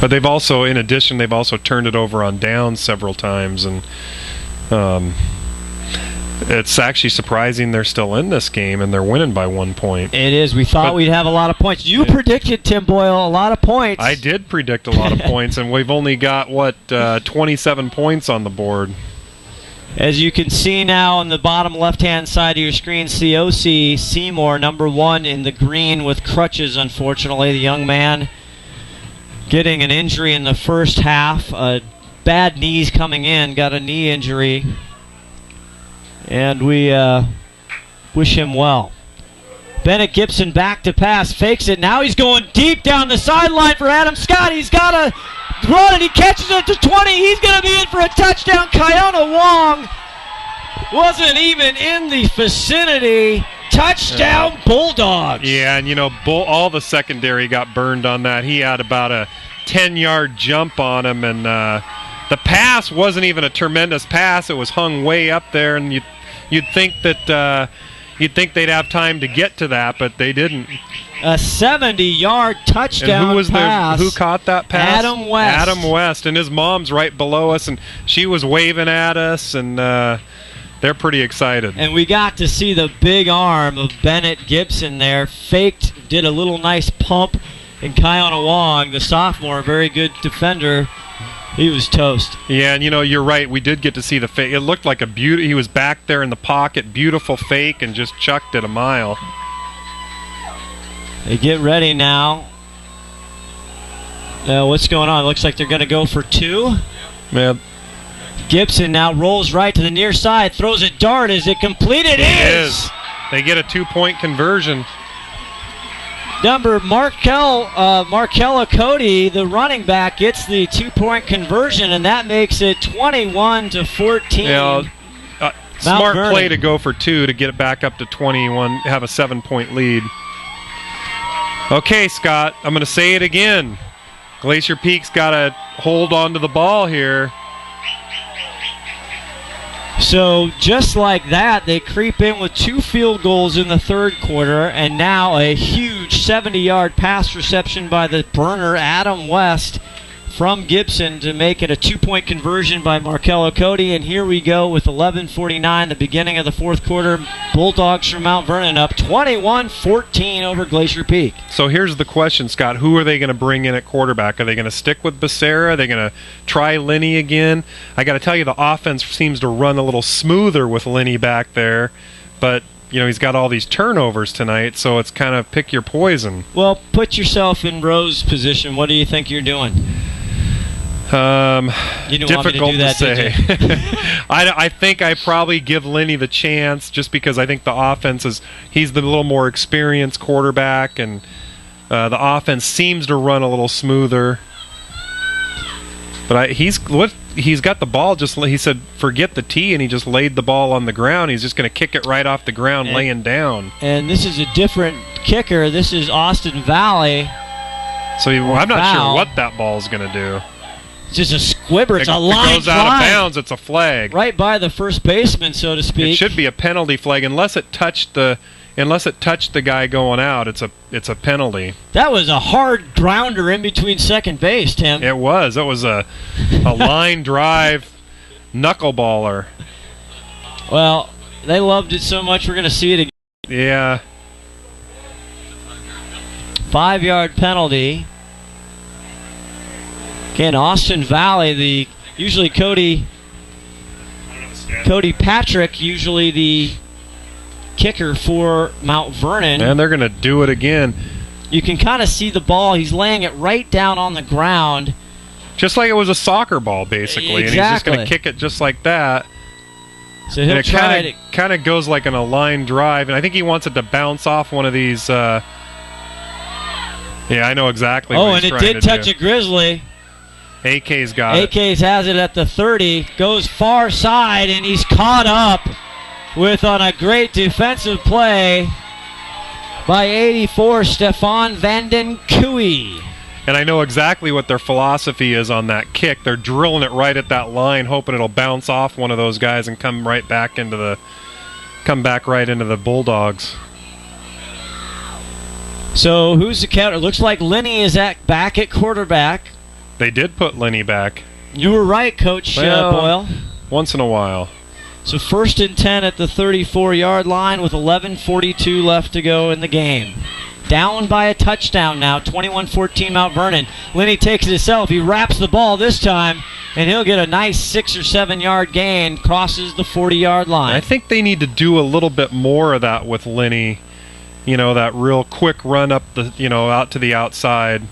But they've also, in addition, they've also turned it over on downs several times, and it's actually surprising they're still in this game and they're winning by 1 point. It is. We thought we'd have a lot of points. You predicted, Tim Boyle, a lot of points. I did predict a lot of points, and we've only got, 27 points on the board. As you can see now on the bottom left-hand side of your screen, COC Seymour, number 1 in the green with crutches, unfortunately. The young man getting an injury in the first half. Bad knees coming in, got a knee injury. And we wish him well. Bennett Gibson back to pass, fakes it. Now he's going deep down the sideline for Adam Scott. He's got to run, and he catches it to 20. He's going to be in for a touchdown. Kiona Wong wasn't even in the vicinity. Touchdown, Bulldogs. Yeah, and all the secondary got burned on that. He had about a 10-yard jump on him, and the pass wasn't even a tremendous pass. It was hung way up there, and you'd think that they'd have time to get to that, but they didn't. A 70-yard touchdown and who was pass. Who caught that pass? Adam West. Adam West, and his mom's right below us, and she was waving at us, and they're pretty excited. And we got to see the big arm of Bennett Gibson there. Faked, did a little nice pump, and Kiona Wong, the sophomore, a very good defender, he was toast. Yeah, and you're right. We did get to see the fake. It looked like a beauty. He was back there in the pocket, beautiful fake, and just chucked it a mile. They get ready now. What's going on? Looks like they're going to go for 2. Yeah. Gibson now rolls right to the near side, throws a dart. Is it completed? It is. They get a 2-point conversion. Number Markella Cody, the running back, gets the 2-point conversion, and that makes it 21-14. Smart play to go for 2 to get it back up to 21, have a 7-point lead. Okay, Scott, I'm going to say it again. Glacier Peak's got to hold on to the ball here. So just like that, they creep in with 2 field goals in the third quarter, and now a huge 70-yard pass reception by the burner Adam West from Gibson to make it a 2-point conversion by Markello Cody. And here we go with 11:49, the beginning of the fourth quarter. Bulldogs from Mount Vernon up 21-14 over Glacier Peak. So here's the question, Scott. Who are they going to bring in at quarterback? Are they going to stick with Becerra? Are they going to try Linney again? I got to tell you, the offense seems to run a little smoother with Linney back there, but he's got all these turnovers tonight, so it's kind of pick your poison. Well, put yourself in Rose's position. What do you think you're doing? Difficult to say. I think I probably give Linney the chance just because I think the offense he's the little more experienced quarterback, and the offense seems to run a little smoother. But he's got the ball. He said forget the tee, and he just laid the ball on the ground. He's just going to kick it right off the ground, laying down. And this is a different kicker. This is Austin Valley. So I'm not sure what that ball is going to do. It's just a squibber. It's a line drive. It goes out of bounds. It's a flag. Right by the first baseman, so to speak. It should be a penalty flag unless it touched the guy going out. It's a penalty. That was a hard grounder in between second base, Tim. It was. It was a line drive knuckleballer. Well, they loved it so much we're going to see it again. Yeah. 5-yard penalty. Again, Austin Valley, usually Cody Patrick, usually the kicker for Mount Vernon. And they're going to do it again. You can kind of see the ball. He's laying it right down on the ground. Just like it was a soccer ball, basically. Exactly. And he's just going to kick it just like that. So he'll try it. Kind of goes like in a line drive, and I think he wants it to bounce off one of these. Yeah, I know exactly what he's trying to do. Oh, and it did touch a Grizzly. AK's got it. AK's has it at the 30, goes far side, and he's caught up on a great defensive play by 84, Stefan Vanden Koe. And I know exactly what their philosophy is on that kick. They're drilling it right at that line, hoping it'll bounce off one of those guys and come back right into the Bulldogs. So who's the counter? Looks like Linney is back at quarterback. They did put Lenny back. You were right, Coach Boyle. Once in a while. So 1st and 10 at the 34-yard line with 11:42 left to go in the game. Down by a touchdown now, 21-14 Mount Vernon. Lenny takes it himself. He wraps the ball this time, and he'll get a nice 6 or 7 yard gain, crosses the 40-yard line. I think they need to do a little bit more of that with Lenny. You know, that real quick run up out to the outside.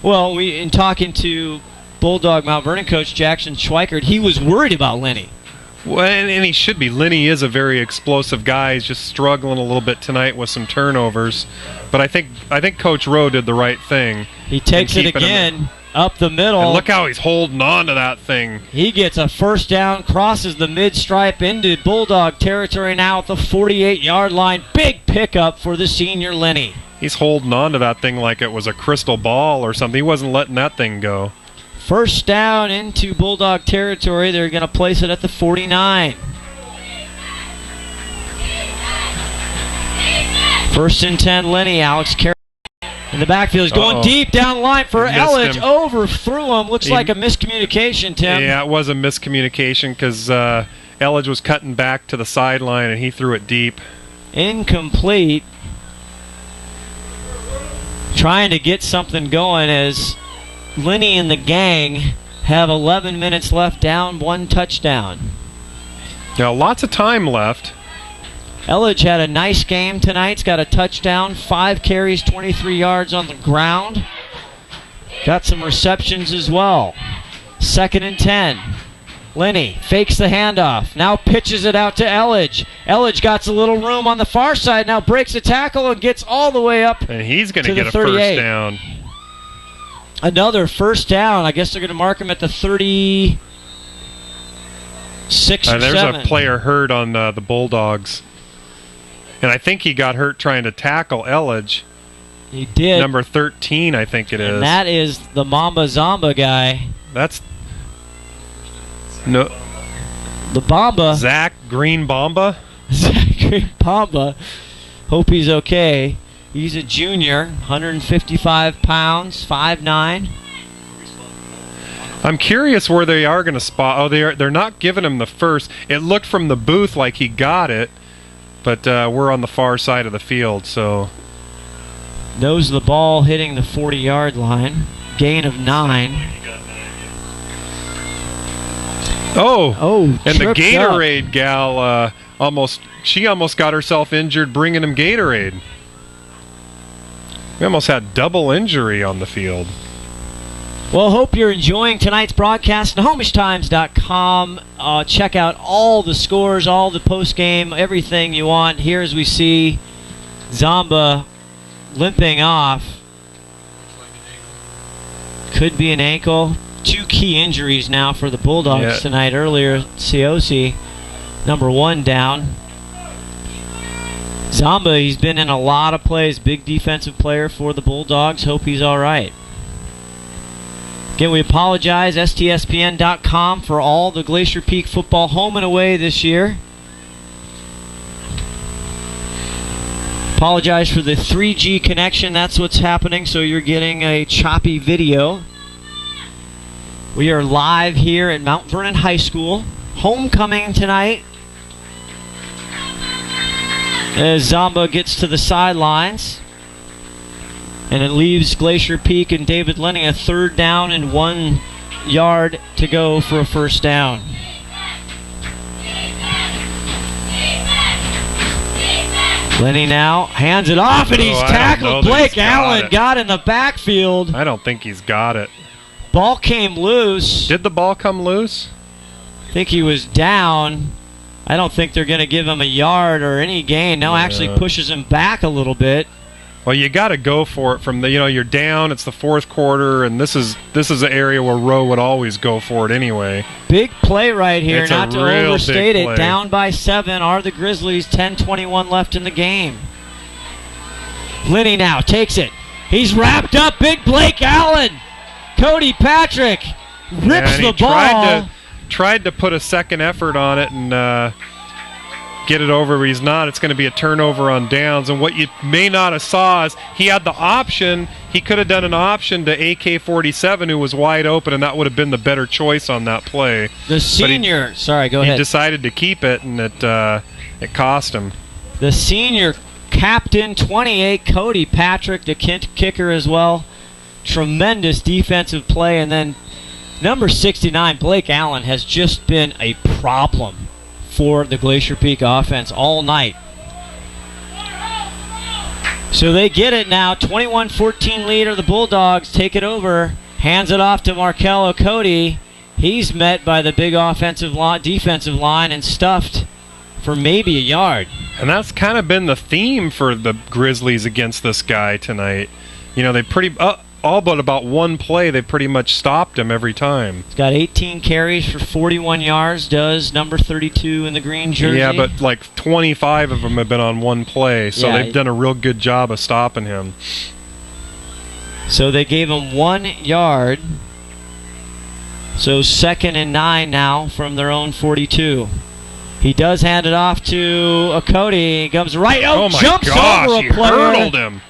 Well, in talking to Bulldog Mount Vernon coach Jackson Schweikert, he was worried about Lenny. Well, and he should be. Lenny is a very explosive guy. He's just struggling a little bit tonight with some turnovers. But I think Coach Rowe did the right thing. He takes it again up the middle. And look how he's holding on to that thing. He gets a first down, crosses the mid-stripe into Bulldog territory now at the 48-yard line. Big pickup for the senior Lenny. He's holding on to that thing like it was a crystal ball or something. He wasn't letting that thing go. First down into Bulldog territory. They're going to place it at the 49. 1st and 10, Lenny. Alex Carroll in the backfield is going deep down the line for Elledge. Overthrew him. Looks like a miscommunication, Tim. Yeah, it was a miscommunication because Elledge was cutting back to the sideline and he threw it deep. Incomplete. Trying to get something going as Lenny and the gang have 11 minutes left, down 1 touchdown. Now, lots of time left. Elledge had a nice game tonight. He's got a touchdown, 5 carries, 23 yards on the ground. Got some receptions as well. 2nd and 10. Lenny fakes the handoff. Now pitches it out to Elledge. Elledge got a little room on the far side. Now breaks a tackle and gets all the way up. And he's going to get a 38. first down. Another first down. I guess they're going to mark him at the 36 or There's 7. a player hurt on the Bulldogs. And I think he got hurt trying to tackle Elledge. He did. Number 13, I think it is. And that is the Mamba Zamba guy. That's... No. The Bamba. Zach Green Bamba? Zach Green Bamba. Hope he's okay. He's a junior, 155 pounds, 5'9". I'm curious where they are going to spot. Oh, they're not giving him the first. It looked from the booth like he got it, but we're on the far side of the field, so. Knows the ball hitting the 40-yard line. Gain of 9. Oh, and the Gatorade up. gal almost got herself injured bringing him Gatorade. We almost had double injury on the field. Well, hope you're enjoying tonight's broadcast. HomishTimes.com. Check out all the scores, all the post-game, everything you want. Here as we see Zamba limping off. Could be an ankle. 2 key injuries now for the Bulldogs tonight. Earlier, COC, number 1 down. Zamba, he's been in a lot of plays. Big defensive player for the Bulldogs. Hope he's all right. Again, we apologize, STSPN.com, for all the Glacier Peak football home and away this year. Apologize for the 3G connection. That's what's happening, so you're getting a choppy video. We are live here at Mount Vernon High School. Homecoming tonight. As Zamba gets to the sidelines. And it leaves Glacier Peak and David Lenny a 3rd down and 1 yard to go for a first down. Lenny now hands it off, and he's tackled. Blake Allen got in the backfield. I don't think he's got it. Ball came loose. Did the ball come loose? I think he was down. I don't think they're going to give him a yard or any gain. Now actually pushes him back a little bit. Well, you got to go for it from the, you're down, it's the 4th quarter, and this is the area where Rowe would always go for it anyway. Big play right here, it's not to overstate it. Down by 7 are the Grizzlies, 10:21 left in the game. Lenny now takes it. He's wrapped up, big Blake Allen. Cody Patrick rips the ball. Tried to put a second effort on it and get it over, but he's not. It's going to be a turnover on downs. And what you may not have saw is he had the option. he could have done an option to AK-47, who was wide open, and that would have been the better choice on that play. The senior, go ahead. He decided to keep it, and it cost him. The senior captain, 28, Cody Patrick, the kicker as well. Tremendous defensive play, and then number 69, Blake Allen, has just been a problem for the Glacier Peak offense all night. So they get it now, 21-14 lead of the Bulldogs, take it over, hands it off to Markel Cody. He's met by the big defensive line and stuffed for maybe a yard. And that's kind of been the theme for the Grizzlies against this guy tonight. You know, they all but about one play, they pretty much stopped him every time. He's got 18 carries for 41 yards, does number 32 in the green jersey. Yeah, but like 25 of them have been on one play, so they've done a real good job of stopping him. So they gave him 1 yard. So 2nd and 9 now from their own 42. He does hand it off to Cody. He comes right out, jumps over a player. Hurdled him.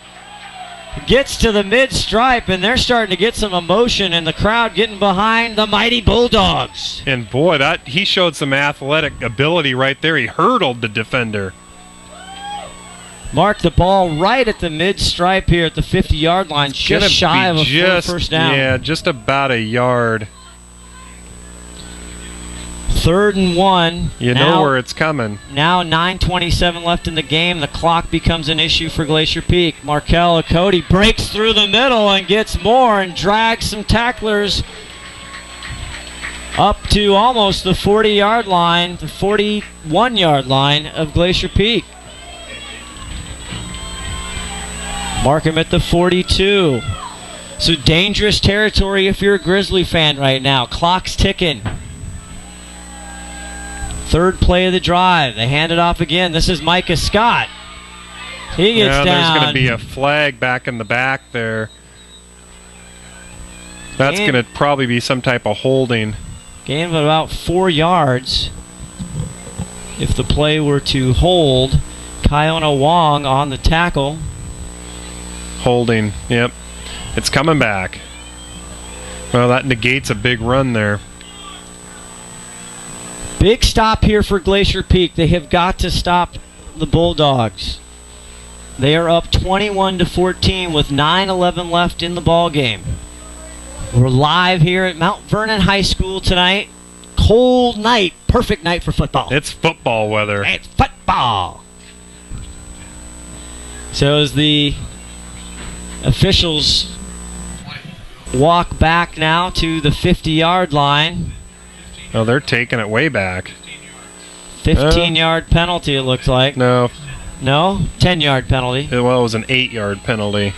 Gets to the mid-stripe, and they're starting to get some emotion, and the crowd getting behind the mighty Bulldogs. And boy, he showed some athletic ability right there. He hurdled the defender. Marked the ball right at the mid-stripe here at the 50-yard line, just shy of a first down. Yeah, just about a yard. 3rd and 1. You know where it's coming. Now 9:27 left in the game. The clock becomes an issue for Glacier Peak. Markel Cody breaks through the middle and gets more and drags some tacklers up to almost the 40-yard line, the 41-yard line of Glacier Peak. Mark him at the 42. So dangerous territory if you're a Grizzly fan right now. Clock's ticking. 3rd play of the drive. They hand it off again. This is Micah Scott. He gets down. There's going to be a flag back in the back there. That's going to probably be some type of holding. Gain of about 4 yards. If the play were to hold, Kiona Wong on the tackle. Holding, yep. It's coming back. Well, that negates a big run there. Big stop here for Glacier Peak. They have got to stop the Bulldogs. They are up 21-14 with 9:11 left in the ball game. We're live here at Mount Vernon High School tonight. Cold night, perfect night for football. It's football weather. It's football. So as the officials walk back now to the 50-yard line. Oh, they're taking it way back. 15-yard penalty, it looks like. No. No? 10-yard penalty. Well, it was an 8-yard penalty.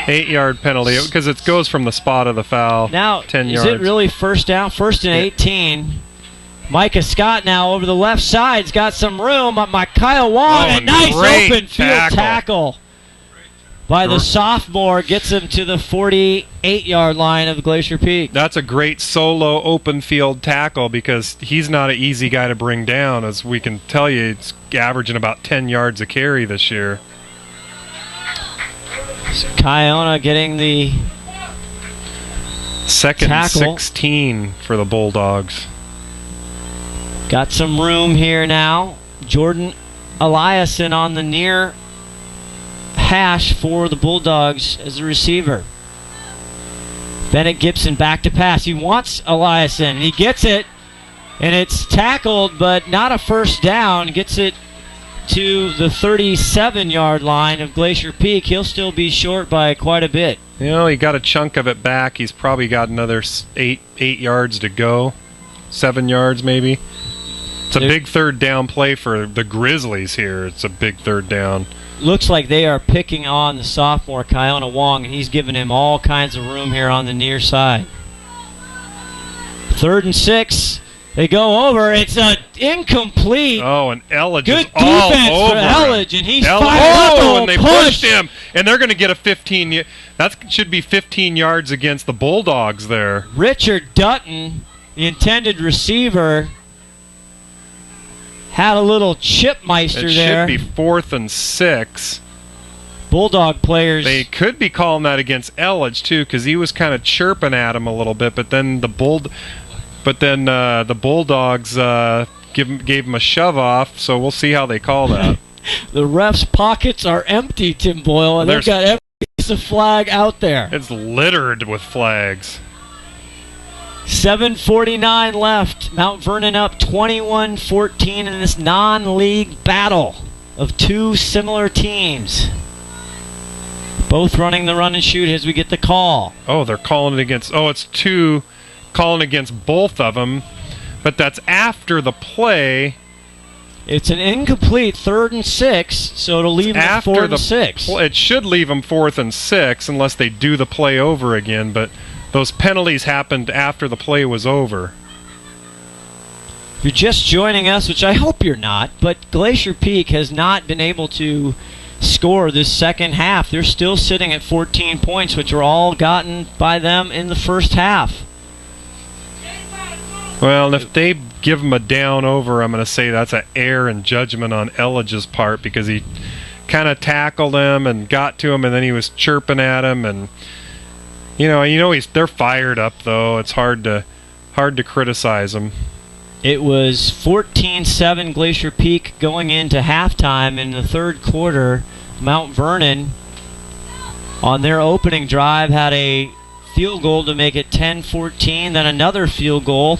8-yard penalty, because it goes from the spot of the foul. Now, 10 yards. Is it really first down? 1st and 18. Micah Scott now over the left side's got some room. Kyle Wong, a nice open field tackle by the sophomore, gets him to the 48-yard line of Glacier Peak. That's a great solo open field tackle because he's not an easy guy to bring down. As we can tell you, it's averaging about 10 yards a carry this year. So Kiona getting the 2nd tackle. and 16 for the Bulldogs. Got some room here now. Jordan Eliason on the near hash for the Bulldogs as a receiver. Bennett Gibson back to pass. He wants Eliason. He gets it, and it's tackled, but not a first down. Gets it to the 37-yard line of Glacier Peak. He'll still be short by quite a bit. You know, he got a chunk of it back. He's probably got another 8 yards to go. 7 yards maybe. It's a big 3rd down play for the Grizzlies here. It's a big 3rd down. Looks like they are picking on the sophomore, Kiona Wong, and he's giving him all kinds of room here on the near side. 3rd and 6. They go over. It's an incomplete. Oh, and Elledge good is all defense over for Elledge, and he's fired up. And they push. pushed him, and they're going to get a 15. That should be 15 yards against the Bulldogs there. Richard Dutton, the intended receiver, had a little chipmeister there. It should be 4th and 6. Bulldog players. They could be calling that against Elledge too, because he was kind of chirping at him a little bit. But then the Bulldogs gave him a shove off. So we'll see how they call that. The refs' pockets are empty, Tim Boyle, and they've got every piece of flag out there. It's littered with flags. 7:49 left. Mount Vernon up 21-14 in this non-league battle of two similar teams. Both running the run and shoot as we get the call. Oh, they're calling it against... Oh, it's two calling against both of them. But that's after the play. It's an incomplete 3rd and 6, so it'll leave them 4th and 6. It should leave them 4th and 6 unless they do the play over again. But those penalties happened after the play was over. If you're just joining us, which I hope you're not, but Glacier Peak has not been able to score this second half. They're still sitting at 14 points, which were all gotten by them in the first half. Well, if they give him a down over, I'm going to say that's an error in judgment on Elledge's part, because he kind of tackled him and got to him, and then he was chirping at him, and they're fired up though. It's hard to criticize them. It was 14-7 Glacier Peak going into halftime in the third quarter. Mount Vernon, on their opening drive, had a field goal to make it 10-14. Then another field goal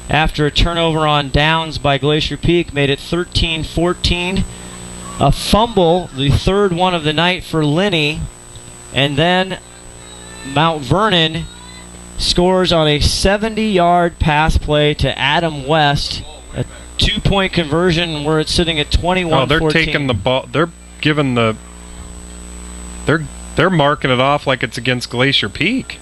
after a turnover on downs by Glacier Peak made it 13-14. A fumble, the third one of the night for Linney. And then Mount Vernon scores on a 70-yard pass play to Adam West, a 2-point conversion where it's sitting at 21-14. Oh, they're taking the ball. They're giving the. They're marking it off like it's against Glacier Peak.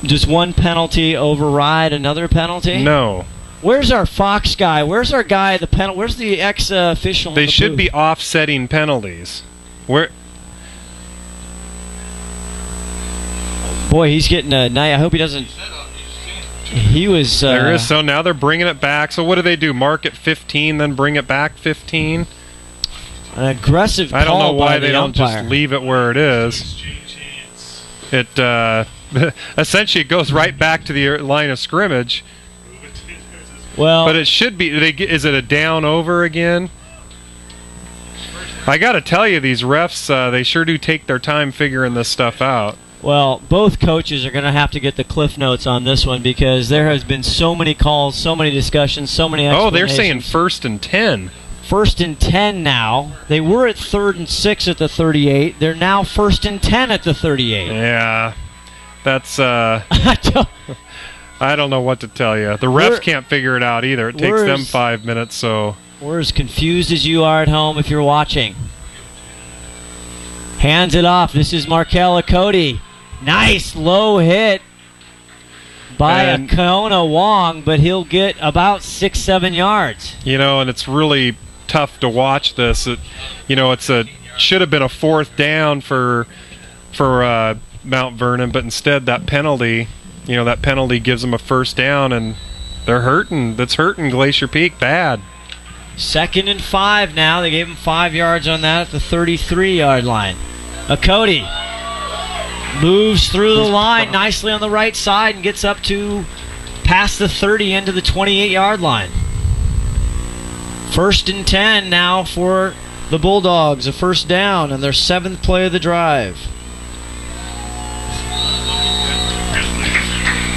Does one penalty override another penalty? No. Where's our Fox guy? Where's our guy? Where's the ex-official? They should be offsetting penalties. Where? Boy, he's getting a night. I hope he doesn't. He was. There is. So now they're bringing it back. So what do they do? Mark it 15, then bring it back 15? An aggressive call. I don't know why they don't umpire. just leave it where it is. It essentially goes right back to the line of scrimmage. Well, but it should be. Is it a down over again? I got to tell you, these refs, they sure do take their time figuring this stuff out. Well, both coaches are going to have to get the cliff notes on this one, because there has been so many calls, so many discussions, so many explanations. Oh, they're saying 1st and 10. 1st and 10 now. They were at 3rd and 6 at the 38. They're now 1st and 10 at the 38. Yeah, that's... I don't know what to tell you. The refs can't figure it out either. It takes them 5 minutes, so... We're as confused as you are at home if you're watching. Hands it off. This is Markella Cody. Nice low hit by Akona Wong, but he'll get about 6-7 yards. And it's really tough to watch this. Should have been a 4th down for Mount Vernon, but instead that penalty gives them a 1st down, and they're hurting. That's hurting Glacier Peak bad. 2nd and 5 now. They gave him 5 yards on that at the 33-yard line. Cody moves through the line nicely on the right side and gets up to past the 30 into the 28-yard line. 1st and 10 now for the Bulldogs. A 1st down and their 7th play of the drive.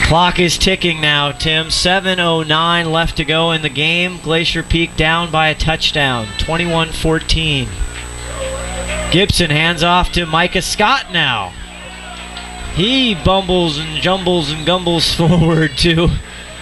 Clock is ticking now, Tim. 7:09 left to go in the game. Glacier Peak down by a touchdown, 21-14. Gibson hands off to Micah Scott now. He bumbles and jumbles and gumbles forward to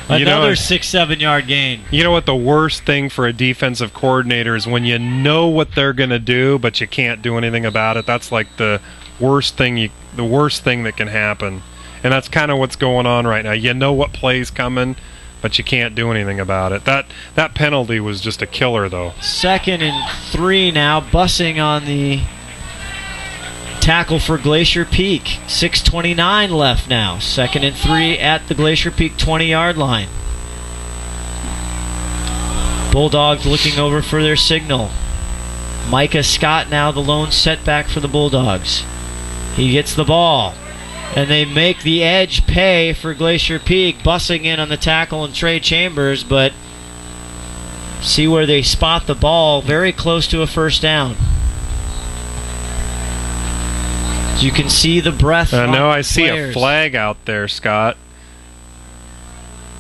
another 6-7 yard gain. You know what the worst thing for a defensive coordinator is? When you know what they're going to do, but you can't do anything about it. That's like the worst thing that can happen. And that's kind of what's going on right now. You know what play's coming, but you can't do anything about it. That penalty was just a killer, though. 2nd and 3 now, bussing on the tackle for Glacier Peak. 6:29 left now. 2nd and 3 at the Glacier Peak 20-yard line. Bulldogs looking over for their signal. Micah Scott now the lone setback for the Bulldogs. He gets the ball, and they make the edge pay for Glacier Peak, bussing in on the tackle and Trey Chambers, but see where they spot the ball, very close to a first down. You can see the breath on No, I the see players. a flag out there, Scott.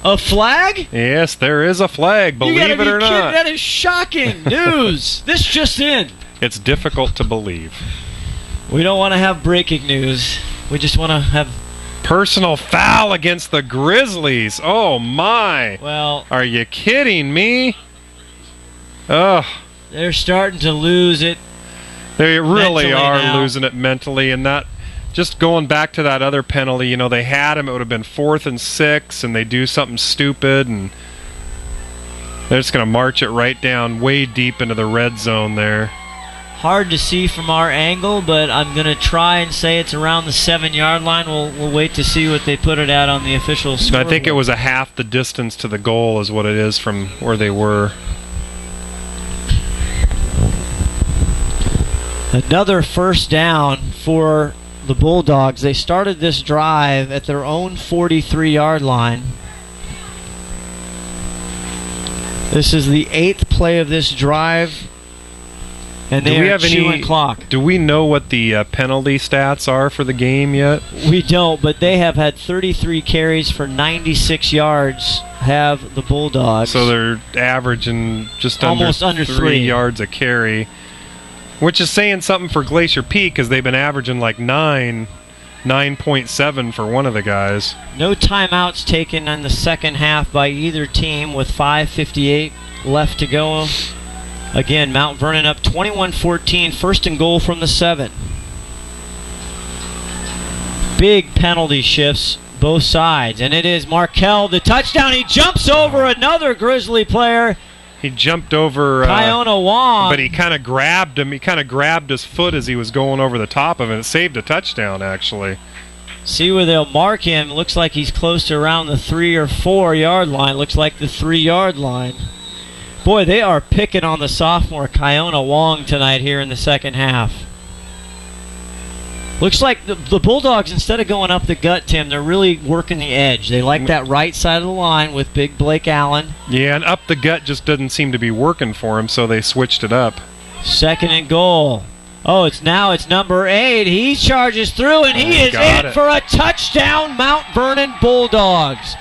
A flag? Yes, there is a flag, believe You gotta it be or kidding. not. That is shocking news. This just in. It's difficult to believe. We don't want to have breaking news. We just want to have... Personal foul against the Grizzlies. Oh, my. Well... Are you kidding me? Ugh. They're starting to lose it. They really mentally are now. losing it mentally, and that... Just going back to that other penalty, you know, they had him, it would have been 4th and 6, and they do something stupid, and they're just going to march it right down way deep into the red zone there. Hard to see from our angle, but I'm going to try and say it's around the 7-yard line. We'll wait to see what they put it at on the official scoreboard. I think it was a half the distance to the goal is what it is from where they were. Another first down for the Bulldogs. They started this drive at their own 43-yard line. This is the 8th play of this drive, and they are chewing clock. Do we know what the penalty stats are for the game yet? We don't, but they have had 33 carries for 96 yards, have the Bulldogs. So they're averaging just almost under 3 yards a carry. Which is saying something for Glacier Peak, because they've been averaging like 9.7 for one of the guys. No timeouts taken in the second half by either team with 5:58 left to go. Again, Mount Vernon up 21-14, first and goal from the 7. Big penalty shifts both sides, and it is Markel, the touchdown. He jumps over another Grizzly player. He jumped over Kiona Wong. but he kind of grabbed him. He kind of grabbed his foot as he was going over the top of it. It saved a touchdown, actually. See where they'll mark him. Looks like he's close to around the 3 or 4 yard line. Looks like the 3 yard line. Boy, they are picking on the sophomore Kiona Wong tonight here in the second half. Looks like the Bulldogs, instead of going up the gut, Tim, they're really working the edge. They like that right side of the line with big Blake Allen. Yeah, and up the gut just doesn't seem to be working for him, so they switched it up. Second and goal. Oh, it's number 8. He charges through, and he is in for a touchdown, Mount Vernon Bulldogs.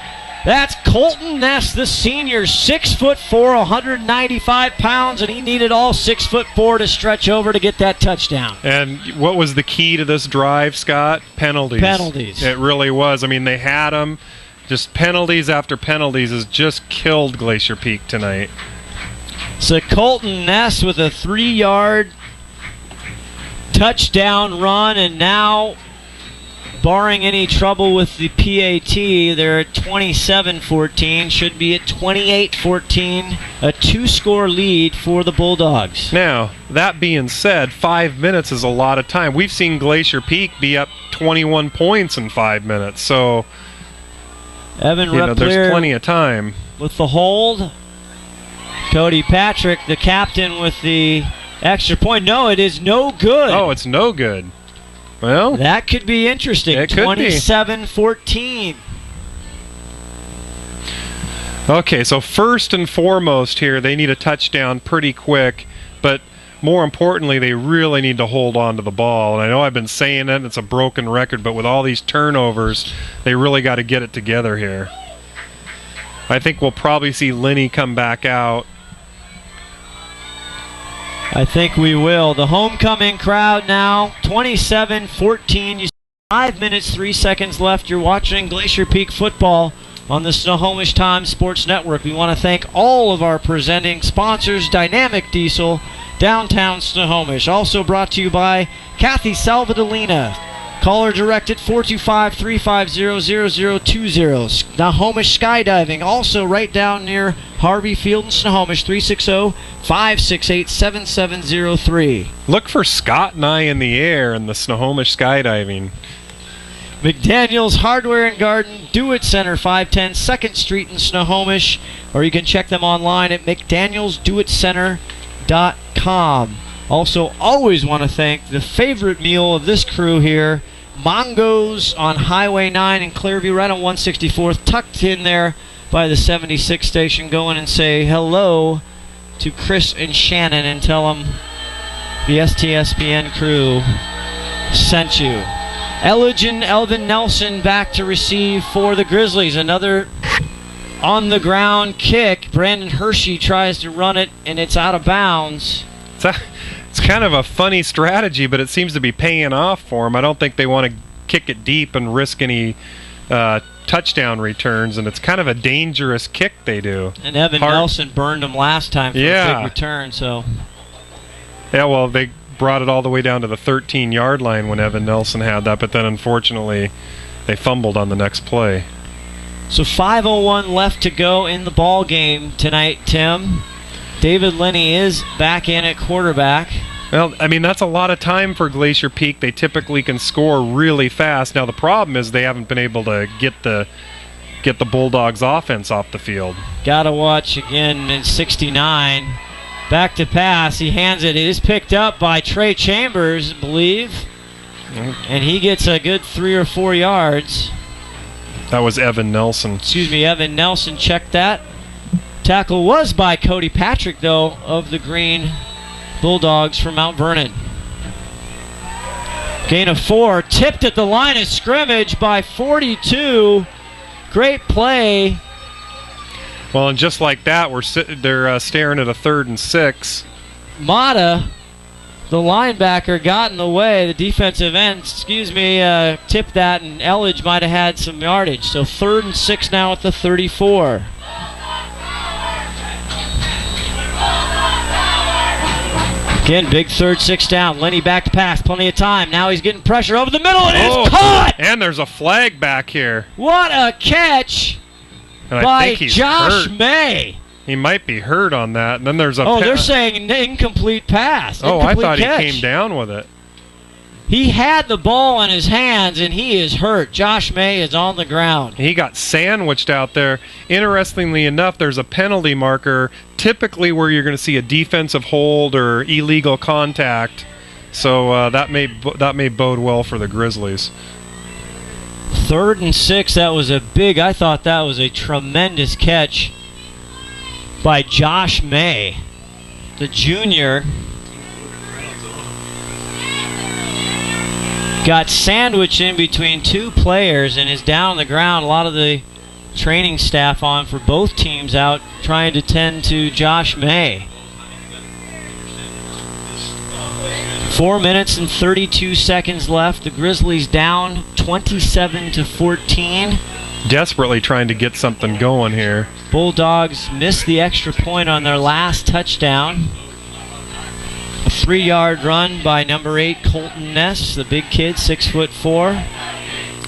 That's Colton Ness, the senior, 6'4", 195 pounds, and he needed all 6'4" to stretch over to get that touchdown. And what was the key to this drive, Scott? Penalties. Penalties. It really was. I mean, they had them. Just penalties after penalties has just killed Glacier Peak tonight. So Colton Ness with a 3-yard touchdown run, and now, barring any trouble with the PAT, they're at 27-14, should be at 28-14, a 2-score lead for the Bulldogs. Now, that being said, 5 minutes is a lot of time. We've seen Glacier Peak be up 21 points in 5 minutes, so Evan there's plenty of time. With the hold, Cody Patrick, the captain, with the extra point. No, it is no good. Oh, it's no good. Well, that could be interesting. It could be. 27-14. Okay, so first and foremost here, they need a touchdown pretty quick, but more importantly, they really need to hold on to the ball. And I know I've been saying it, it's a broken record, but with all these turnovers, they really got to get it together here. I think we'll probably see Linney come back out. I think we will. The homecoming crowd now, 27-14. 5 minutes, 3 seconds left. You're watching Glacier Peak football on the Snohomish Times Sports Network. We want to thank all of our presenting sponsors, Dynamic Diesel, downtown Snohomish. Also brought to you by Kathy Salvadolina. Call her direct at 425-350-0020. Snohomish Skydiving, also right down near Harvey Field in Snohomish, 360-568-7703. Look for Scott and I in the air in the Snohomish Skydiving. McDaniel's Hardware and Garden, Do-It Center, 510 2nd Street in Snohomish, or you can check them online at mcdanielsdoitcenter.com. Also, always want to thank the favorite meal of this crew here, Mongo's on Highway 9 in Clearview, right on 164th, tucked in there by the 76 station. Go in and say hello to Chris and Shannon and tell them the STSPN crew sent you. Elgin Elvin Nelson back to receive for the Grizzlies. Another on-the-ground kick. Brandon Hershey tries to run it, and it's out of bounds. It's kind of a funny strategy, but it seems to be paying off for them. I don't think they want to kick it deep and risk any touchdown returns, and it's kind of a dangerous kick they do. And Evan Nelson burned them last time for a big return. So. Yeah, well, they brought it all the way down to the 13-yard line when Evan Nelson had that, but then unfortunately they fumbled on the next play. So 5:01 left to go in the ball game tonight, Tim. David Linney is back in at quarterback. Well, I mean, that's a lot of time for Glacier Peak. They typically can score really fast. Now, the problem is they haven't been able to get the Bulldogs offense off the field. Gotta watch again in 69. Back to pass. He hands it. It is picked up by Trey Chambers, I believe. And he gets a good 3 or 4 yards. That was Evan Nelson. Excuse me, Evan Nelson checked that. Tackle was by Cody Patrick, though, of the Green Bulldogs from Mount Vernon. Gain of 4. Tipped at the line of scrimmage by 42. Great play. Well, and just like that, they're staring at a 3rd and 6. Mata, the linebacker, got in the way. The defensive end, tipped that, and Elledge might have had some yardage. So 3rd and 6 now at the 34. Again, big 3rd, 6 down. Lenny back to pass. Plenty of time. Now he's getting pressure over the middle, and it's caught! And there's a flag back here. What a catch! And by I think he's Josh hurt. May. He might be hurt on that. And then there's a they're saying incomplete pass. I thought catch. He came down with it. He had the ball in his hands, and he is hurt. Josh May is on the ground. He got sandwiched out there. Interestingly enough, there's a penalty marker, typically where you're going to see a defensive hold or illegal contact. So that may bode well for the Grizzlies. 3rd and 6, I thought that was a tremendous catch by Josh May, the junior. Got sandwiched in between 2 players and is down on the ground. A lot of the training staff on for both teams out trying to tend to Josh May. 4 minutes and 32 seconds left. The Grizzlies down 27-14. Desperately trying to get something going here. Bulldogs missed the extra point on their last touchdown. A 3-yard run by number 8 Colton Ness, the big kid, 6'4".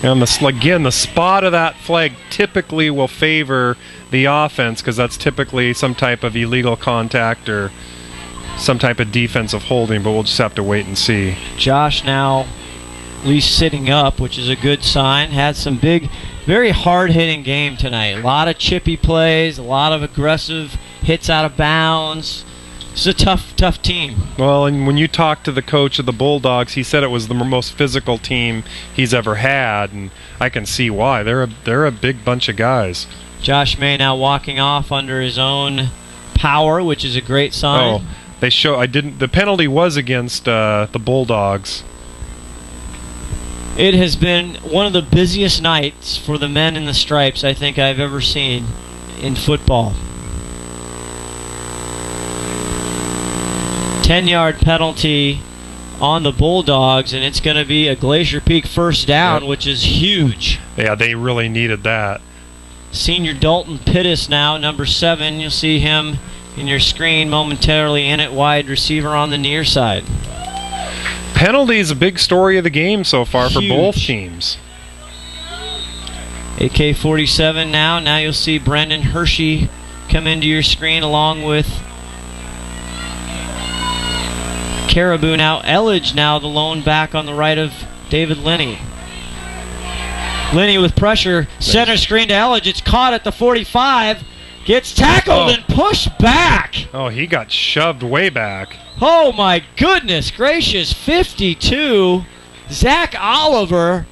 And the spot of that flag typically will favor the offense because that's typically some type of illegal contact or some type of defensive holding, but we'll just have to wait and see. Josh now at least sitting up, which is a good sign. Had some big, very hard-hitting game tonight. A lot of chippy plays, a lot of aggressive hits out of bounds. It's a tough team. Well, and when you talk to the coach of the Bulldogs, he said it was the most physical team he's ever had, and I can see why. They're a big bunch of guys. Josh May now walking off under his own power, which is a great sign. The penalty was against the Bulldogs. It has been one of the busiest nights for the men in the stripes I think I've ever seen in football. 10-yard penalty on the Bulldogs, and it's going to be a Glacier Peak first down, which is huge. Yeah, they really needed that. Senior Dalton Pittis now, number 7. You'll see him in your screen momentarily in at wide receiver on the near side. Penalty is a big story of the game so far for both teams. AK-47 now. Now you'll see Brendan Hershey come into your screen along with Caribou now. Elledge now the lone back on the right of David Linney. Linney with pressure. Center screen to Elledge. It's caught at the 45. Gets tackled and pushed back. Oh, he got shoved way back. Oh, my goodness gracious. 52. Zach Oliver.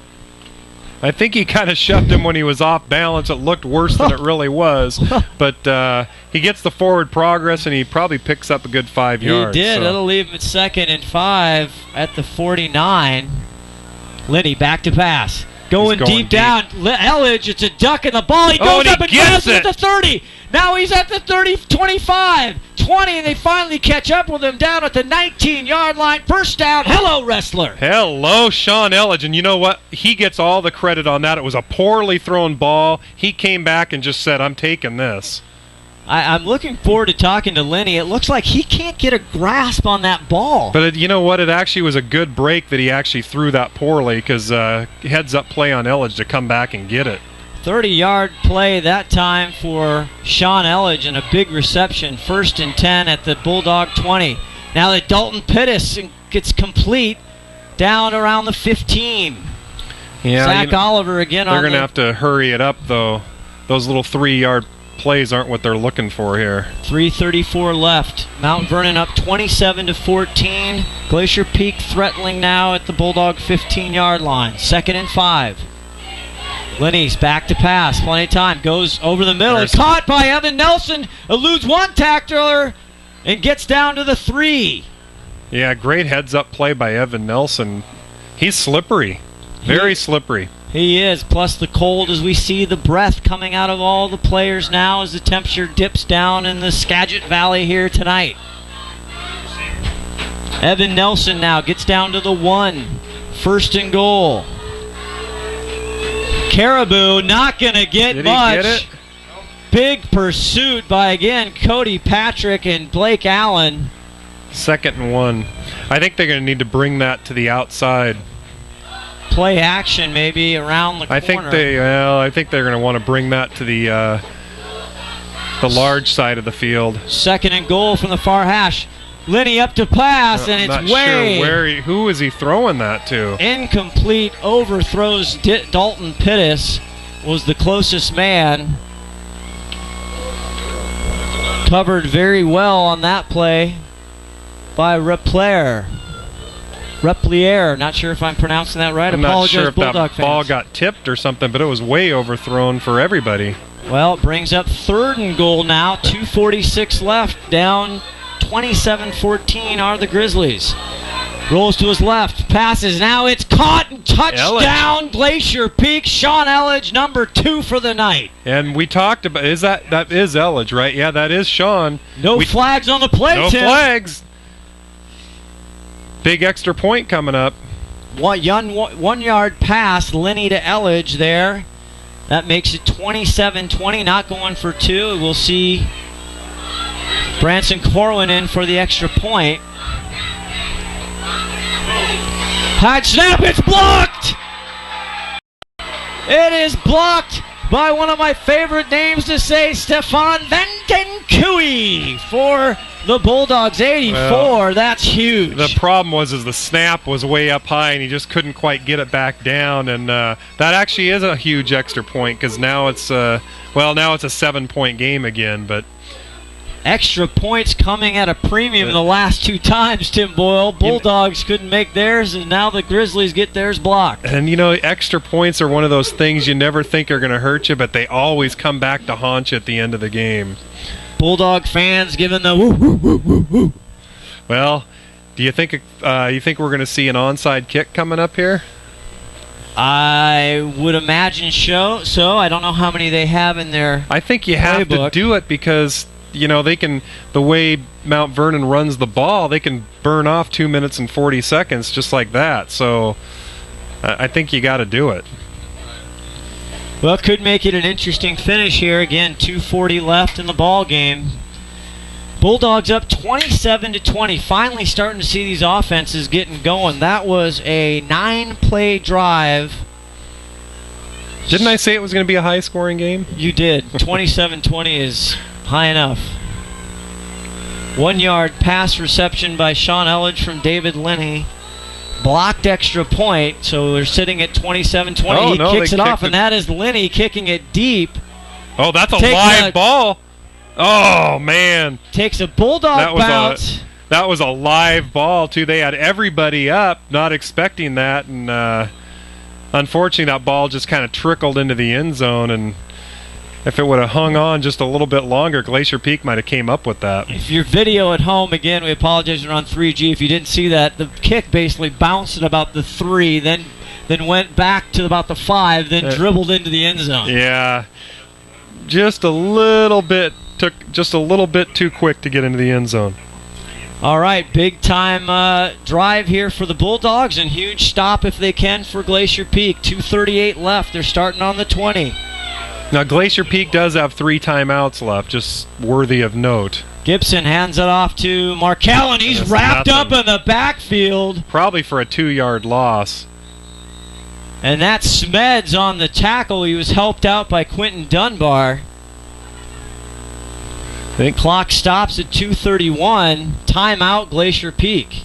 I think he kind of shoved him when he was off balance. It looked worse than it really was. But he gets the forward progress, and he probably picks up a good 5 yards. He did. So. That'll leave him at 2nd and 5 at the 49. Liddy back to pass. Going deep down. Elledge, it's a duck in the ball. He goes up and grabs it at the 30. Now he's at the 30, 25, 20, and they finally catch up with him down at the 19-yard line. First down. Hello, wrestler. Hello, Sean Elledge. And you know what? He gets all the credit on that. It was a poorly thrown ball. He came back and just said, I'm taking this. I'm looking forward to talking to Lenny. It looks like he can't get a grasp on that ball. But you know what? It actually was a good break that he actually threw that poorly because heads-up play on Elledge to come back and get it. 30-yard play that time for Sean Elledge and a big reception. 1st and 10 at the Bulldog 20. Now that Dalton Pittis gets complete down around the 15. Yeah, Zach Oliver again on they're going to have to hurry it up, though. Those little 3-yard plays aren't what they're looking for here. 3:34 left. Mount Vernon up 27-14. Glacier Peak threatening now at the Bulldog 15-yard line. 2nd and 5. Lenny's back to pass. Plenty of time. Goes over the middle. Caught by Evan Nelson. Eludes one tackler and gets down to the 3. Yeah, great heads-up play by Evan Nelson. He's slippery. Very slippery. He is. Plus the cold as we see the breath coming out of all the players now as the temperature dips down in the Skagit Valley here tonight. Evan Nelson now gets down to the 1. 1st and goal. Caribou not going to get much. Did he get it? Big pursuit by, again, Cody Patrick and Blake Allen. 2nd and 1. I think they're going to need to bring that to the outside. Play action maybe around the corner. I think they're going to want to bring that to the large side of the field. 2nd and goal from the far hash. Lenny up to pass, and it's sure who is he throwing that to? Incomplete, overthrows Dalton Pittis, was the closest man. Covered very well on that play by Replier, not sure if I'm pronouncing that right. I'm not sure if Bulldog that ball fans. got tipped or something, but it was way overthrown for everybody. Well, it brings up 3rd and goal now. 2:46 left, down 27-14 are the Grizzlies. Rolls to his left, passes, now it's caught and touchdown. Glacier Peak. Sean Elledge, number 2 for the night. And we talked about, that is Elledge, right? Yeah, that is Sean. No flags on the play, No Tim. flags. Big extra point coming up. 1 yard pass, Lenny to Elledge there. That makes it 27-20, not going for 2. We'll see Branson Corwin in for the extra point. High snap, it's blocked! It is blocked by one of my favorite names to say, Stefan Vandenkui for the Bulldogs. 84, well, that's huge. The problem was the snap was way up high and he just couldn't quite get it back down, and that actually is a huge extra point because now it's a 7-point game again, but extra points coming at a premium the last 2 times, Tim Boyle. Bulldogs couldn't make theirs, and now the Grizzlies get theirs blocked. And, extra points are one of those things you never think are going to hurt you, but they always come back to haunt you at the end of the game. Bulldog fans giving the woo, woo, woo, woo, woo. Well, do you think we're going to see an onside kick coming up here? I would imagine so. I don't know how many they have in their I think you have to do it because they can, the way Mount Vernon runs the ball, they can burn off 2 minutes and 40 seconds just like that. So I think you got to do it. Well, it could make it an interesting finish here. Again, 2:40 left in the ball game. Bulldogs up 27-20. Finally starting to see these offenses getting going. That was a 9-play drive. Didn't I say it was going to be a high-scoring game? You did. 27-20 is high enough. 1 yard pass reception by Sean Elledge from David Lenny. Blocked extra point, so they're sitting at 27-20. He kicks it off, and that is Lenny kicking it deep. Oh, that's a live ball. Oh, man. Takes a Bulldog bounce. that was a live ball, too. They had everybody up, not expecting that, and unfortunately that ball just kind of trickled into the end zone, and if it would have hung on just a little bit longer, Glacier Peak might have came up with that. If your video at home, again, we apologize, you're on 3G. If you didn't see that, the kick basically bounced at about the 3, then went back to about the 5, then dribbled into the end zone. Yeah, just a little bit too quick to get into the end zone. All right, big time drive here for the Bulldogs, and huge stop if they can for Glacier Peak. 2:38 left. They're starting on the 20. Now, Glacier Peak does have 3 timeouts left, just worthy of note. Gibson hands it off to Markell, and he's wrapped up in the backfield. Probably for a 2-yard loss. And that's Smeds on the tackle. He was helped out by Quentin Dunbar. The clock stops at 2:31. Timeout, Glacier Peak.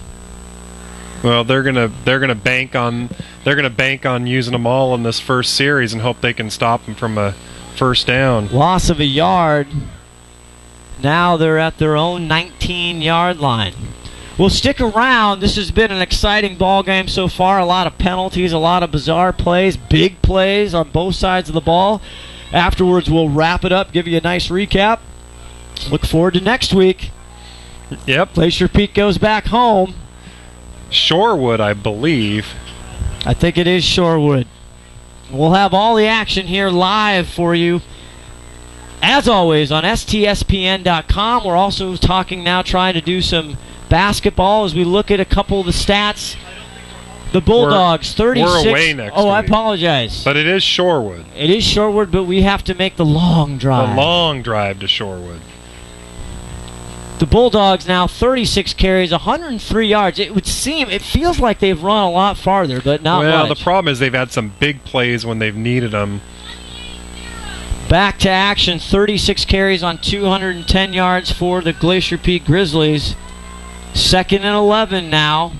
Well, they're gonna bank on using them all in this first series and hope they can stop them from a first down. Loss of a yard. Now they're at their own 19-yard line. We'll stick around. This has been an exciting ball game so far. A lot of penalties, a lot of bizarre plays, big plays on both sides of the ball. Afterwards, we'll wrap it up, give you a nice recap. Look forward to next week. Yep. Glacier Peak goes back home. Shorewood, I believe. I think it is Shorewood. We'll have all the action here live for you, as always, on STSPN.com. We're also trying to do some basketball as we look at a couple of the stats. The Bulldogs, 36. We're away next week. I apologize. But it is Shorewood. It is Shorewood, but we have to make the long drive. The long drive to Shorewood. The Bulldogs now 36 carries, 103 yards. It feels like they've run a lot farther, but not much. Well, the problem is they've had some big plays when they've needed them. Back to action, 36 carries on 210 yards for the Glacier Peak Grizzlies. 2nd and 11 now.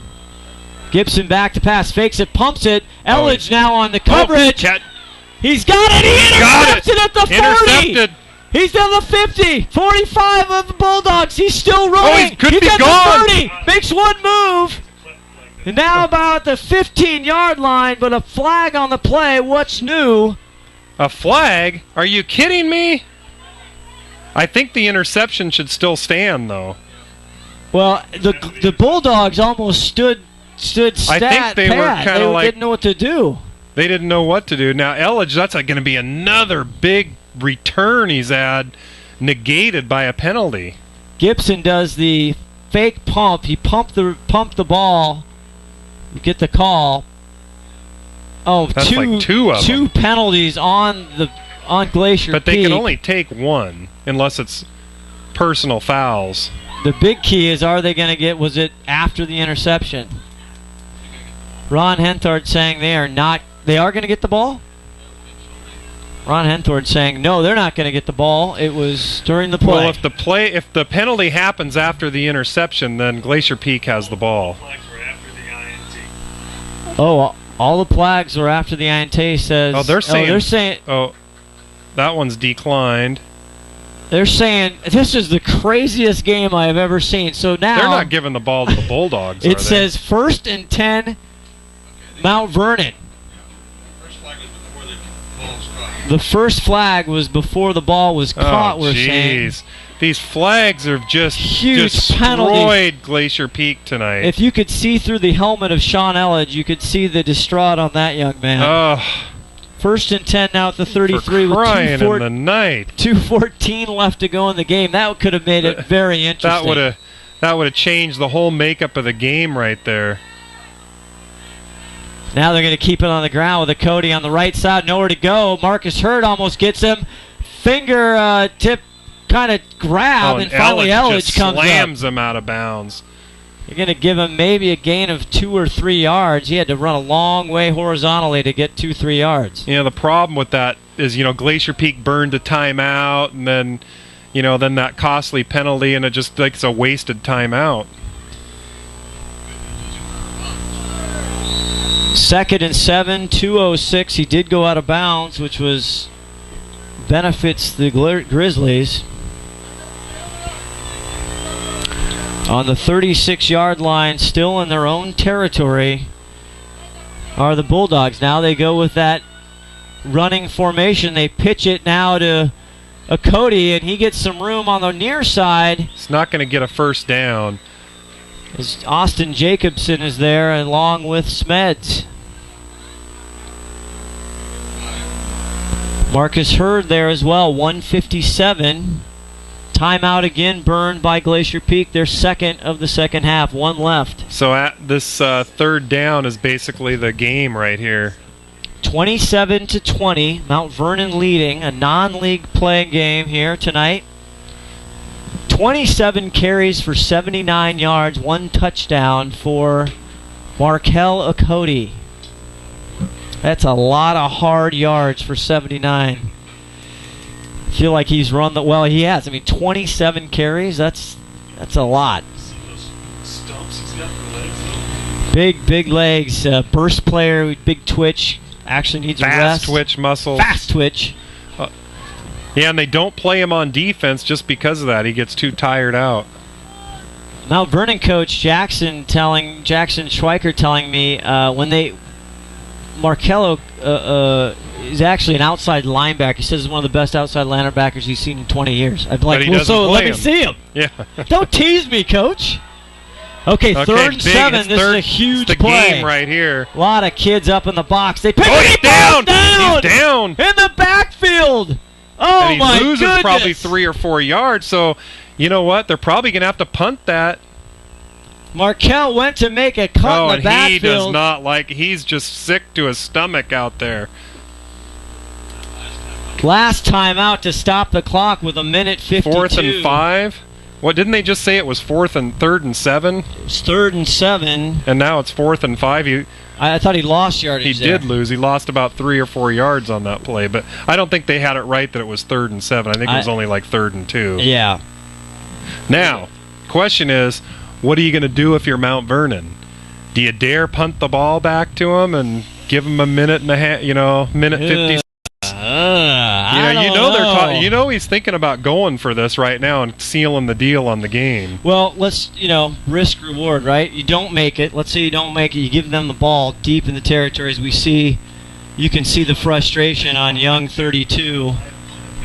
Gibson back to pass, fakes it, pumps it. Elledge now on the coverage. He's got it. He intercepted at the 40. Intercepted. He's at the 50, 45 of the Bulldogs. He's still running. He could be at gone. The 30, makes one move. And now about the 15-yard line, but a flag on the play. What's new? A flag? Are you kidding me? I think the interception should still stand, though. Well, the Bulldogs almost stood I think they were kind of like... didn't know what to do. They didn't know what to do. Now, Elledge, that's going to be another big return he's had, negated by a penalty. Gibson does the fake pump. He pumped the ball. You get the call. Oh, that's like two of them. 2 penalties on Glacier Peak. But they can only take 1 unless it's personal fouls. The big key is, are they going to get, was it after the interception? Ron Henthard saying they are going to get the ball? Ron Henthard saying, no, they're not going to get the ball. It was during the play. Well, if the penalty happens after the interception, then Glacier Peak has the ball. Oh, all the flags were after the INT says. Oh, they're saying. Oh, that one's declined. They're saying this is the craziest game I have ever seen. So now they're not giving the ball to the Bulldogs. It says 1st and 10, Mount Vernon. The first flag was before the ball was caught. We're saying these flags have just huge destroyed penalties. Glacier Peak tonight. If you could see through the helmet of Sean Elledge, you could see the distraught on that young man. 1st and 10 now at the 33 with 2:14 left to go in the game. That could have made it very interesting. That would have changed the whole makeup of the game right there. Now they're going to keep it on the ground with a Cody on the right side. Nowhere to go. Marcus Hurd almost gets him. Finger tip kind of grab, and finally Elledge comes up. Slams him out of bounds. You're going to give him maybe a gain of 2 or 3 yards. He had to run a long way horizontally to get 2-3 yards. The problem with that is, Glacier Peak burned a timeout, and then, then that costly penalty, and it just like it's a wasted timeout. 2nd and 7, 2:06. He did go out of bounds, which benefits the Grizzlies. On the 36-yard line, still in their own territory, are the Bulldogs. Now they go with that running formation. They pitch it now to Cody, and he gets some room on the near side. He's not going to get a first down. As Austin Jacobson is there along with Smeds. Marcus Hurd there as well, 1:57. Timeout again burned by Glacier Peak, their second of the second half, one left. So at this third down is basically the game right here. 27-20, Mount Vernon leading, a non-league playing game here tonight. 27 carries for 79 yards, one touchdown for Markel Okoti. That's a lot of hard yards for 79. I feel like he's run the well. He has. I mean, 27 carries. That's a lot. Big legs. Burst player, big twitch. Actually needs a rest. Fast twitch muscles. Fast twitch. Yeah, and they don't play him on defense just because of that. He gets too tired out. Mount Vernon coach Jackson Schweiker telling me Markello is actually an outside linebacker. He says he's one of the best outside linebackers he's seen in 20 years. I'd be like, well, so let me see him. Yeah. Don't tease me, coach. Okay, third and 7. This is a huge play. Game right here. A lot of kids up in the box. They pick him down. He's down in the backfield. Oh, and my loses goodness. Probably 3 or 4 yards. So, you know what? They're probably going to have to punt that. Markel went to make a cut in the backfield. He does not like. He's just sick to his stomach out there. Last time out to stop the clock with 1:52. 4th and 5. What, didn't they just say it was 3rd and 7? It's 3rd and 7. And now it's 4th and 5. I thought he lost yardage. He did lose. He lost about 3 or 4 yards on that play, but I don't think they had it right that it was 3rd and 7. I think it was only like 3rd and 2. Yeah. Now, question is, what are you going to do if you're Mount Vernon? Do you dare punt the ball back to him and give him a minute and a half, minute 50? You know he's thinking about going for this right now and sealing the deal on the game. Well, let's, risk reward, right? You don't make it. Let's say you don't make it. You give them the ball deep in the territory. As we see, you can see the frustration on young 32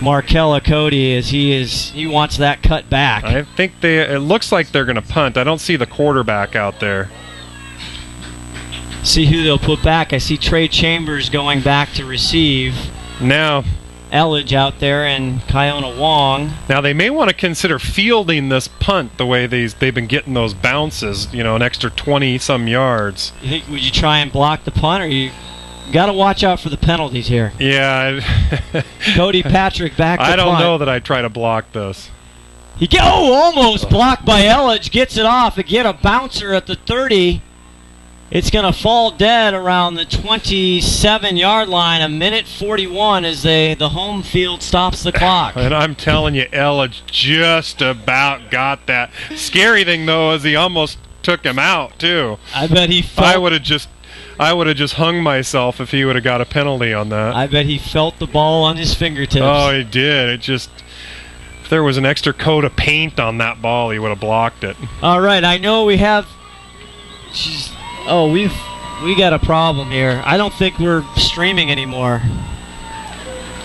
Markel Okoti as he wants that cut back. I think it looks like they're going to punt. I don't see the quarterback out there. See who they'll put back. I see Trey Chambers going back to receive. Now, Elledge out there and Kiona Wong. Now they may want to consider fielding this punt the way they've been getting those bounces, an extra 20-some yards. You think, would you try and block the punt, or you got to watch out for the penalties here? Yeah. Cody Patrick back to I don't punt. know that I'd try to block this. Almost blocked by Elledge. Gets it off. Again, a bouncer at the 30. It's going to fall dead around the 27-yard line. 1:41 as the home field stops the clock. And I'm telling you, Elledge just about got that. Scary thing, though, is he almost took him out, too. I bet he felt... I would have just hung myself if he would have got a penalty on that. I bet he felt the ball on his fingertips. Oh, he did. If there was an extra coat of paint on that ball, he would have blocked it. All right, I know we have... we got a problem here. I don't think we're streaming anymore.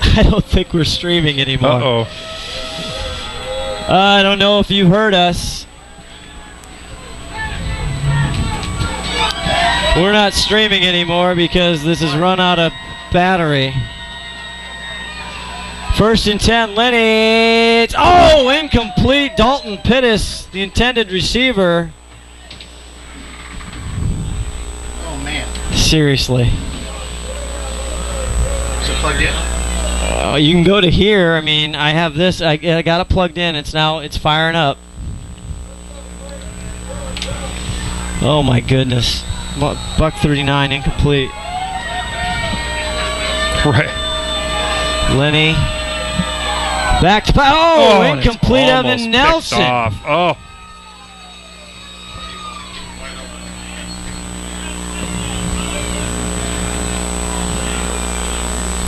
Uh-oh. I don't know if you heard us. We're not streaming anymore because this has run out of battery. 1st and 10, Lenny. It's incomplete. Dalton Pittis, the intended receiver. Seriously. Is it plugged in? You can go to here. I mean, I have this. I got it plugged in. It's firing up. Oh my goodness. Buck 39 incomplete. Right. Lenny. Back to incomplete. Evan Nelson. Off. Oh.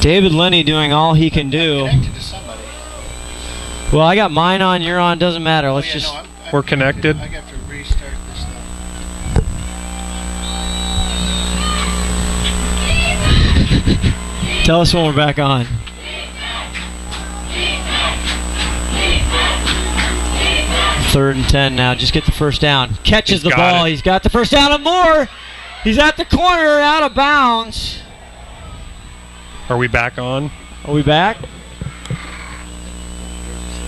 David Lenny doing all he can do. Connected to somebody. Well, I got mine on, you're on, doesn't matter. Let's we're connected. I got Tell us when we're back on. Third and 10 now. Just get the first down. Catches the ball. He's got the first down and more. He's at the corner, out of bounds. Are we back on? Are we back?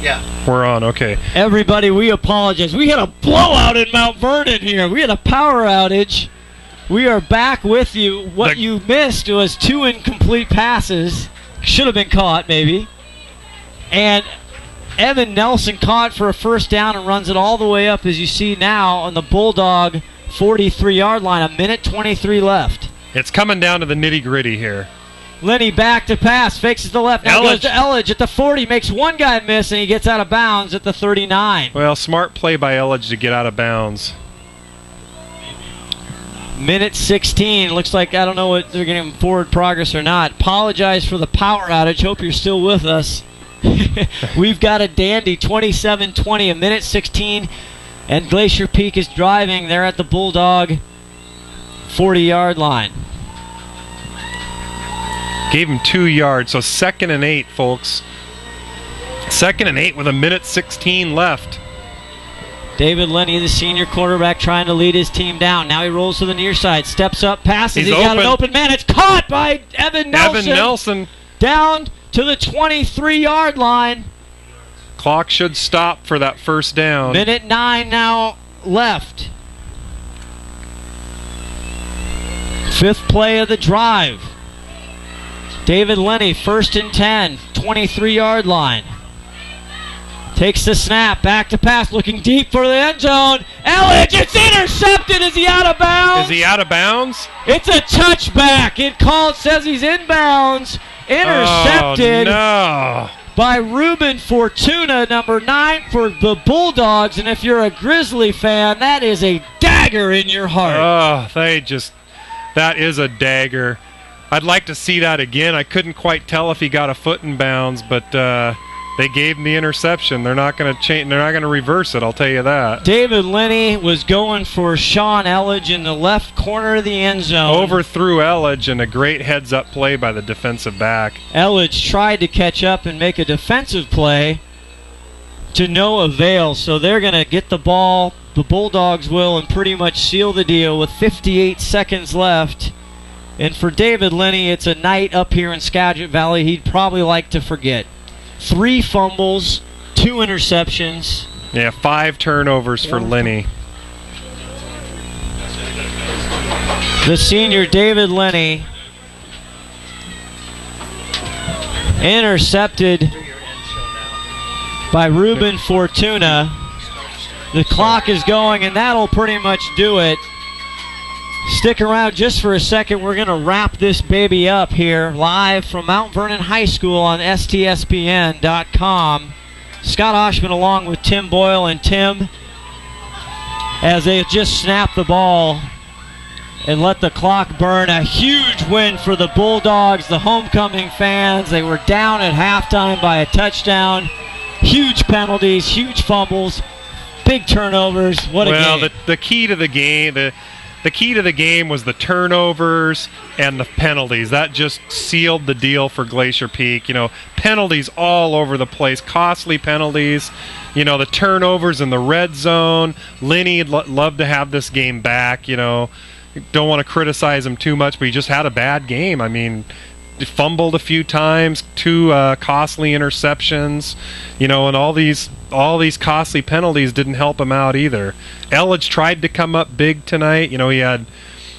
Yeah. We're on, okay. Everybody, we apologize. We had a blowout in Mount Vernon here. We had a power outage. We are back with you. What you missed was 2 incomplete passes. Should have been caught, maybe. And Evan Nelson caught for a first down and runs it all the way up, as you see now, on the Bulldog 43-yard line. 1:23 left. It's coming down to the nitty-gritty here. Lenny back to pass, fakes to the left. Now goes to Elledge at the 40, makes one guy miss, and he gets out of bounds at the 39. Well, smart play by Elledge to get out of bounds. 1:16. Looks like, I don't know what they're getting forward progress or not. Apologize for the power outage. Hope you're still with us. We've got a dandy 27-20, 1:16, and Glacier Peak is driving. They're at the Bulldog 40-yard line. Gave him 2 yards, so 2nd and 8, folks. 2nd and 8 with 1:16 left. David Lenny, the senior quarterback, trying to lead his team down. Now he rolls to the near side, steps up, passes. He's got an open man. It's caught by Evan Nelson. Evan Nelson. Down to the 23-yard line. Clock should stop for that first down. 1:09 now left. 5th play of the drive. David Lenny, 1st and 10, 23-yard line. Takes the snap, back to pass, looking deep for the end zone. Elledge, it's intercepted. Is he out of bounds? Is he out of bounds? It's a touchback. It says he's inbounds. Intercepted by Ruben Fortuna, number 9 for the Bulldogs. And if you're a Grizzly fan, that is a dagger in your heart. That is a dagger. I'd like to see that again. I couldn't quite tell if he got a foot in bounds, but they gave him the interception. They're not going to change. They're not going to reverse it. I'll tell you that. David Lenny was going for Sean Elledge in the left corner of the end zone. Overthrew Elledge, and a great heads-up play by the defensive back. Elledge tried to catch up and make a defensive play to no avail. So they're going to get the ball. The Bulldogs will, and pretty much seal the deal with 58 seconds left. And for David Lenny, it's a night up here in Skagit Valley he'd probably like to forget. 3 fumbles, 2 interceptions. Yeah, 5 turnovers for Lenny. The senior David Lenny intercepted by Ruben Fortuna. The clock is going, and that'll pretty much do it. Stick around just for a second. We're going to wrap this baby up here live from Mount Vernon High School on STSPN.com. Scott Oshman along with Tim Boyle, and Tim, as they just snap the ball and let the clock burn. A huge win for the Bulldogs, the homecoming fans. They were down at halftime by a touchdown. Huge penalties, huge fumbles, big turnovers. What a game. Well, the key to the game... The key to the game was the turnovers and the penalties. That just sealed the deal for Glacier Peak. Penalties all over the place, costly penalties. The turnovers in the red zone. Lenny would love to have this game back. Don't want to criticize him too much, but he just had a bad game. I mean, he fumbled a few times, 2 costly interceptions, and all these costly penalties didn't help him out either. Elledge tried to come up big tonight. He had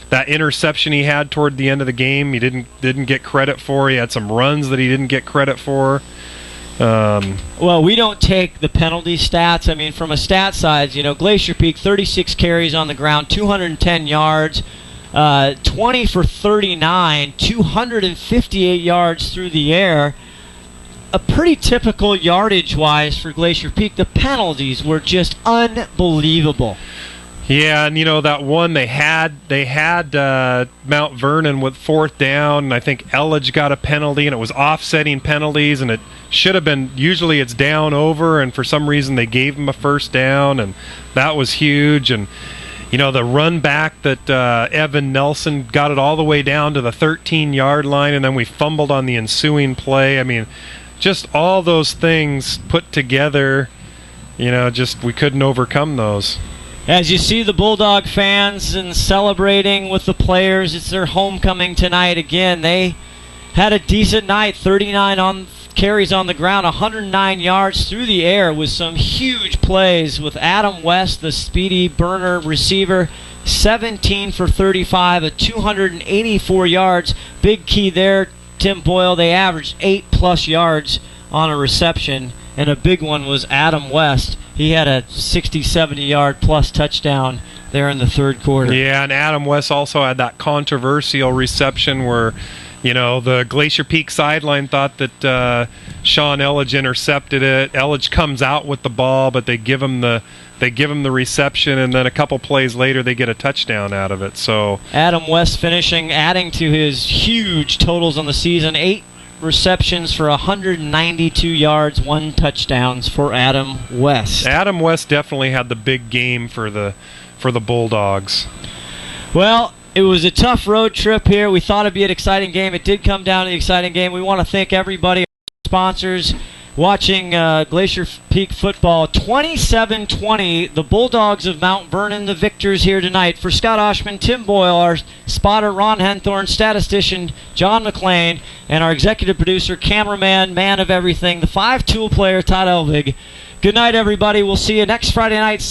that interception he had toward the end of the game. He didn't get credit for. He had some runs that he didn't get credit for. Well, we don't take the penalty stats. I mean, from a stat side, Glacier Peak, 36 carries on the ground, 210 yards. 20 for 39, 258 yards through the air. A pretty typical yardage-wise for Glacier Peak. The penalties were just unbelievable. Yeah, and that one they had Mount Vernon with 4th down, and I think Elledge got a penalty, and it was offsetting penalties, and it should have been, usually it's down over, and for some reason they gave him a first down, and that was huge. And the run back that Evan Nelson got it all the way down to the 13-yard line, and then we fumbled on the ensuing play. I mean, just all those things put together, just we couldn't overcome those. As you see the Bulldog fans and celebrating with the players, it's their homecoming tonight again. They had a decent night, 39 carries on the ground, 109 yards through the air with some huge plays with Adam West, the speedy burner receiver, 17 for 35 at 284 yards. Big key there, Tim Boyle. They averaged 8+ yards on a reception, and a big one was Adam West. He had a 60, 70-yard plus touchdown there in the third quarter. Yeah, and Adam West also had that controversial reception where, the Glacier Peak sideline thought that Sean Elledge intercepted it. Elledge comes out with the ball, but they give him the reception, and then a couple plays later they get a touchdown out of it. So Adam West adding to his huge totals on the season, 8 receptions for 192 yards, 1 touchdowns for Adam West. Adam West definitely had the big game for the Bulldogs. Well, it was a tough road trip here. We thought it'd be an exciting game. It did come down to the exciting game. We want to thank everybody, our sponsors, watching Glacier Peak football. 27-20, the Bulldogs of Mount Vernon, the victors here tonight. For Scott Oshman, Tim Boyle, our spotter Ron Henthorn, statistician John McLean, and our executive producer, cameraman, man of everything, the 5-tool player Todd Elvig. Good night, everybody. We'll see you next Friday night,